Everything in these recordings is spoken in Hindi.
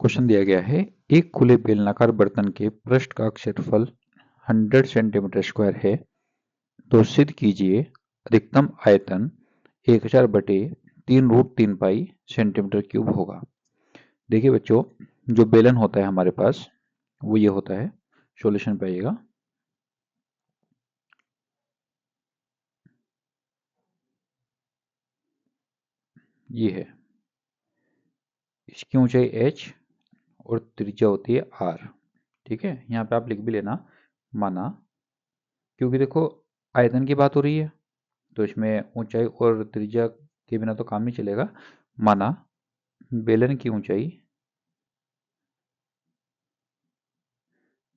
क्वेश्चन दिया गया है, एक खुले बेलनाकार बर्तन के पृष्ठ का क्षेत्रफल 100 सेंटीमीटर स्क्वायर है, तो सिद्ध कीजिए अधिकतम आयतन 1000 बटे 3√3 पाई सेंटीमीटर क्यूब होगा। देखिए बच्चों, जो बेलन होता है हमारे पास वो ये होता है। सॉल्यूशन पे आइएगा। ये है, इसकी ऊंचाई h और त्रिज्या होती है r। ठीक है, यहाँ पे आप लिख भी लेना, माना, क्योंकि देखो आयतन की बात हो रही है तो इसमें ऊंचाई और त्रिज्या के बिना तो काम नहीं चलेगा। माना बेलन की ऊंचाई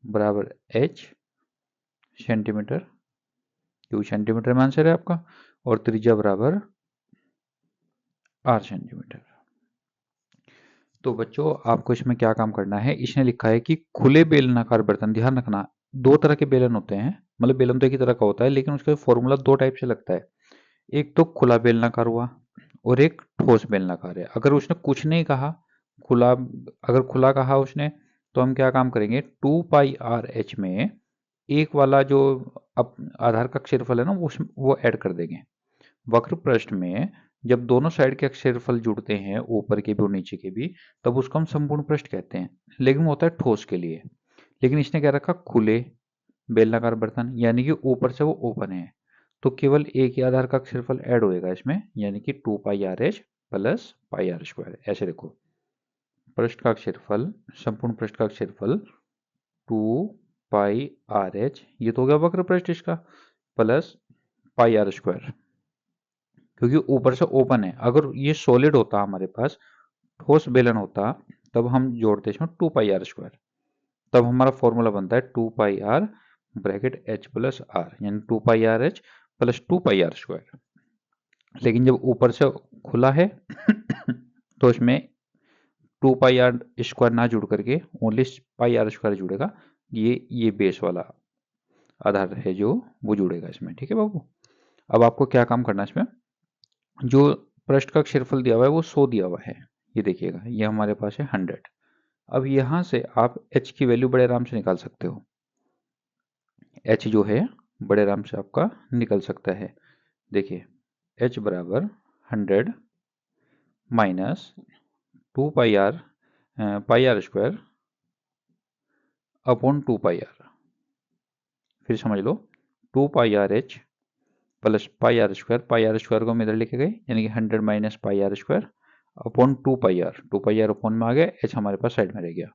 बराबर h सेंटीमीटर, क्योंकि सेंटीमीटर में आंसर है आपका, और त्रिज्या बराबर r सेंटीमीटर। तो बच्चों आपको इसमें क्या काम करना है, इसने लिखा है कि खुले बेलनाकार बर्तन, ध्यान रखना दो तरह के बेलन होते हैं, मतलब बेलन तो एक ही तरह का होता है लेकिन उसका फॉर्मूला दो टाइप से लगता है। एक तो खुला बेलनाकार हुआ और एक ठोस बेलनाकार है। अगर उसने कुछ नहीं कहा, खुला, अगर खुला कहा उसने, तो हम क्या काम करेंगे, 2πr/h में एक वाला जो अब आधार का क्षेत्रफल है ना वो ऐड कर देंगे। वक्र पृष्ठ में जब दोनों साइड के क्षेत्रफल जुड़ते हैं, ऊपर के भी और नीचे के भी, तब उसको हम संपूर्ण पृष्ठ कहते हैं, लेकिन वो होता है ठोस के लिए। लेकिन इसने क्या रखा, खुले बेलनाकार बर्तन, यानी कि ऊपर से वो ओपन है, तो केवल एक ही आधार का क्षेत्रफल ऐड होएगा इसमें, यानी कि 2πr/h प्लस πr²। ऐसे देखो, पृष्ठ का क्षेत्रफल, संपूर्ण पृष्ठ का क्षेत्रफल 2πr/h, ये तो हो गया वक्र पृष्ठ इसका, प्लस πr², क्योंकि ऊपर से ओपन है। अगर ये सॉलिड होता हमारे पास, ठोस बेलन होता, तब हम जोड़ते इसमें 2πr², तब हमारा फॉर्मूला बनता है 2πr bracket h plus are, यानी 2πr/h प्लस 2πr²। लेकिन जब ऊपर से खुला है तो इसमें 2πr² ना जुड़ करके ओनली πr² जुड़ेगा। ये बेस वाला आधार है जो वो जुड़ेगा इसमें। ठीक है बाबू, अब आपको क्या काम करना है, इसमें जो पृष्ठ का क्षेत्रफल दिया हुआ है वो 100 दिया हुआ है, ये देखिएगा, ये हमारे पास है 100। अब यहां से आप h की वैल्यू बड़े आराम से निकाल सकते हो। h जो है बड़े आराम से आपका निकल सकता है। देखिए h बराबर 100 माइनस 2πr² अपॉन 2πr। फिर समझ लो, 2πrh प्लस πr² को हम इधर लिखे गए, यानी कि 100 minus πr² upon 2πr upon में आ गया, h हमारे पास साइड में रह गया।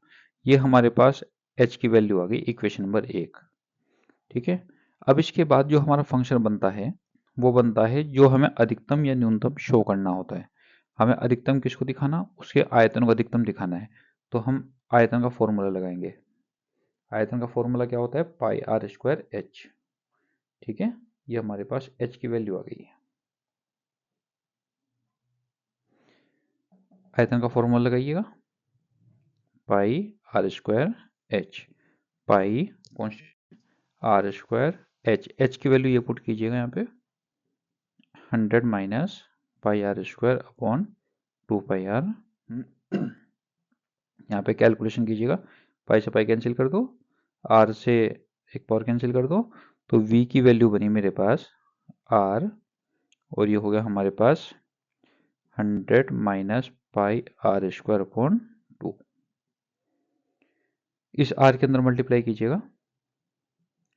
ये हमारे पास h की वैल्यू आ गई, इक्वेशन नंबर 1। ठीक है, अब इसके बाद जो हमारा फंक्शन बनता है वो बनता है जो हमें अधिकतम या न्यूनतम शो करना होता है। हमें अधिकतम किसको दिखाना, उसके आयतन को अधिकतम दिखाना है, तो हम आयतन का फॉर्मूला लगाएंगे। आयतन का फॉर्मूला क्या होता है, πr²h। ठीक है, ये हमारे पास h की वैल्यू आ गई है। आयतन का फॉर्मूला लगाइएगा, πr²h, पाई कॉन्स्टेंट r²h, h की वैल्यू ये पुट कीजिएगा यहाँ पे 100 माइनस πr² अपॉन 2πr। यहाँ पे कैलकुलेशन कीजिएगा, पाई से पाई कैंसिल कर दो, r से एक पावर कैंसिल कर दो, तो v की वैल्यू बनी मेरे पास r, और ये हो गया हमारे पास 100 माइनस πr² अपॉन 2। इस r के अंदर मल्टीप्लाई कीजिएगा,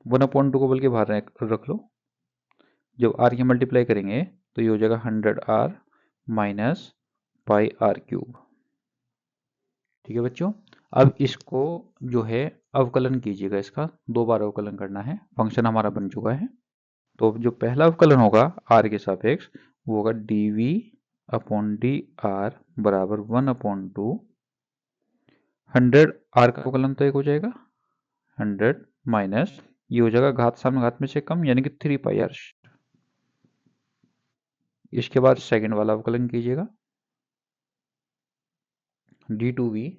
1/2 को बल्कि बाहर रख लो। जब r की मल्टीप्लाई करेंगे तो ये हो जाएगा 100r माइनस πr³। ठीक है बच्चों, अब इसको जो है अवकलन कीजिएगा, इसका 2 बार अवकलन करना है। फंक्शन हमारा बन चुका है, तो जो पहला अवकलन होगा r के सापेक्ष वो होगा dv अपॉन dr बराबर 1/2। 100 r का अवकलन तो एक हो जाएगा, 100 माइनस ये हो जाएगा घात सामने घात में से कम, यानी कि 3πr। इसके बाद सेकंड वाला अवकलन कीजिएगा, d2v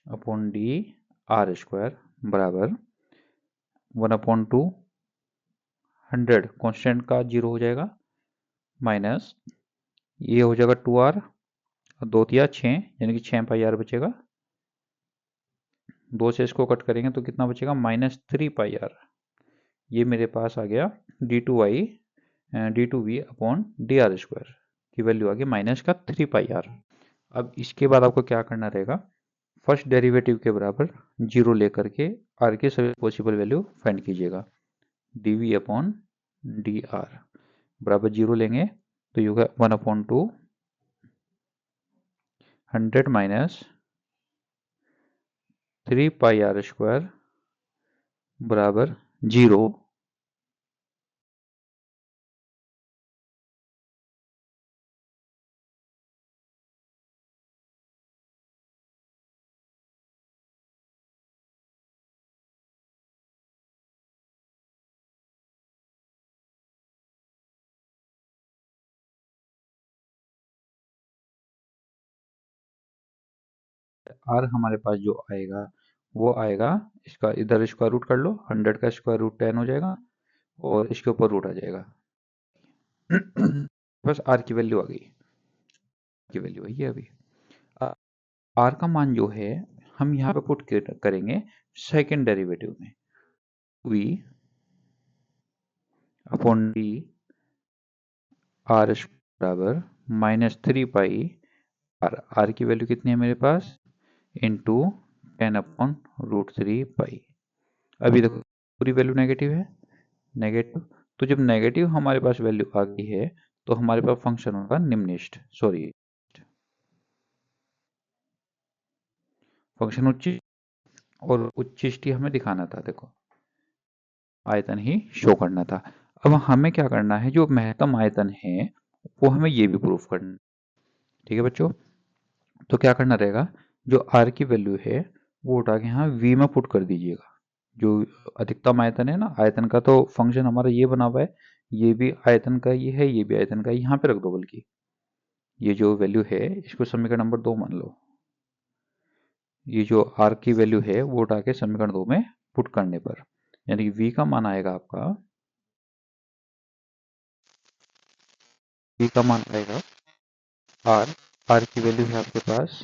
अपॉन dr² बराबर 1/2, 100 कॉन्स्टेंट का 0 हो जाएगा, माइनस ये हो जाएगा 2r, और 2 तिया 6, यानी कि 6 पाई आर बचेगा। 2 से इसको कट करेंगे तो कितना बचेगा, -3 पाई आर। ये मेरे पास आ गया d2v अपॉन dr स्क्वायर की वैल्यू आ गई -3 पाई आर। अब इसके बाद आपको क्या करना रहेगा, फर्स्ट डेरिवेटिव के बराबर 0 लेकर के r की सभी पॉसिबल वैल्यू फाइंड कीजिएगा। dv अपॉन dr बराबर 0 लेंगे तो ये होगा 1/2 100 माइनस 3 पाई आर स्क्वायर बराबर 0। r हमारे पास जो आएगा वो आएगा, इसका इधर स्क्वायर रूट कर लो, 100 का स्क्वायर रूट 10 हो जाएगा और इसके ऊपर रूट आ जाएगा। बस r की वैल्यू आ गई, की वैल्यू है ये। अभी r का मान जो है हम यहाँ पे पुट करेंगे सेकेंड डेरिवेटिव में, v अपॉन डी आर बराबर -3 पाई r की वैल्यू कितनी है मेरे पास, इंटू 10/√3 पाई। अभी देखो पूरी वैल्यू नेगेटिव है, नेगेटिव, तो जब नेगेटिव हमारे पास वैल्यू आ गई है तो हमारे पास फंक्शन होगा निम्नलिखित, सॉरी फंक्शन उच्चिष्ट, और उच्चिष्टि हमें दिखाना था, देखो आयतन ही शो करना था। अब हमें क्या करना है, जो महत्तम आयतन है वो हमें ये भी प्रूफ करना है। ठीक है बच्चों, तो क्या करना रहेगा, जो r की वैल्यू है वो उठा के यहाँ v में पुट कर दीजिएगा। जो अधिकतम आयतन है ना, आयतन का तो फंक्शन हमारा ये बना हुआ है, ये भी आयतन का ही है, ये भी आयतन का, यहाँ पे रख दो, बल्कि ये जो वैल्यू है इसको समीकरण नंबर 2 मान लो। ये जो r की वैल्यू है वो उठा के समीकरण 2 में पुट करने पर, यानी कि v का मान आएगा आपका, v का मान आएगा r की वैल्यू है आपके पास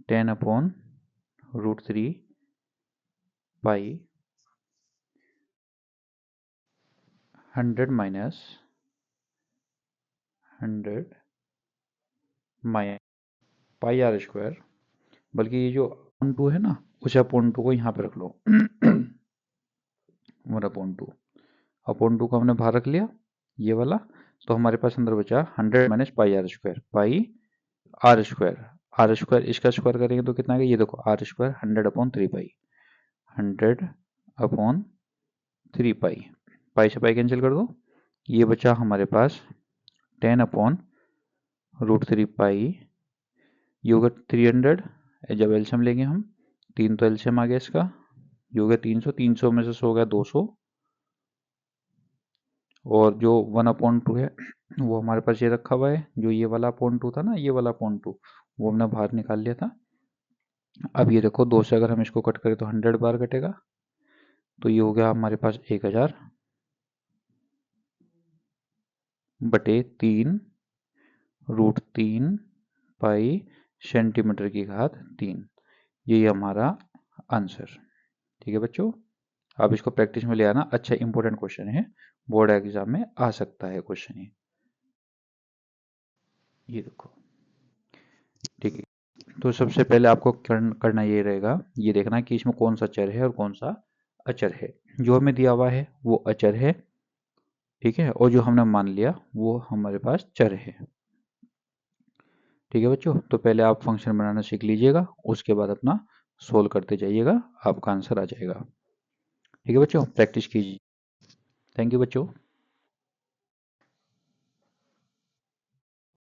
10/√3 पाई 100 माइनस 100 पाई आर स्क्वायर, बल्कि ये जो अपॉन 2 है ना, उस अपॉन 2 को यहाँ पे रख लो। 1/2 अपॉन 2 को हमने बाहर रख लिया, ये वाला, तो हमारे पास अंदर बचा 100 minus pi r square, pi r square इसका स्क्वायर करेंगे तो कितना आएगा, ये देखो आर स्क्वायर 100/3 पाई, 100/3 पाई, पाई से पाई कैंसिल कर दो, ये बचा हमारे पास 10/√3 पाई, ये होगा 300, जब एलसीएम लेंगे हम, 3 तो एलसीएम आ गया इसका, ये हो गया 300, 300 में से 100 हो गया 200, और जो 1/2 है वो हमारे पास ये रखा हुआ है, जो ये वाला 0.2 था ना, ये वाला 0.2 वो हमने बाहर निकाल लिया था। अब ये देखो 2 से अगर हम इसको कट करें तो 100 बार कटेगा, तो ये हो गया हमारे पास 1000/3 पाई सेंटीमीटर की घात 3, यही हमारा आंसर। ठीक है बच्चों, आप इसको प्रैक्टिस में ले आना, अच्छा इंपॉर्टेंट क्वेश्चन है, बोर्ड एग्जाम में आ सकता है क्वेश्चन ये देखो। ठीक है, तो सबसे पहले आपको करना ये रहेगा, ये देखना कि इसमें कौन सा चर है और कौन सा अचर है। जो हमें दिया हुआ है वो अचर है, ठीक है, और जो हमने मान लिया वो हमारे पास चर है। ठीक है बच्चों, तो पहले आप फंक्शन बनाना सीख लीजिएगा, उसके बाद अपना सोल्व करते जाइएगा, आपका आंसर आ जाएगा। ठीक है बच्चों, प्रैक्टिस कीजिए। थैंक यू बच्चों।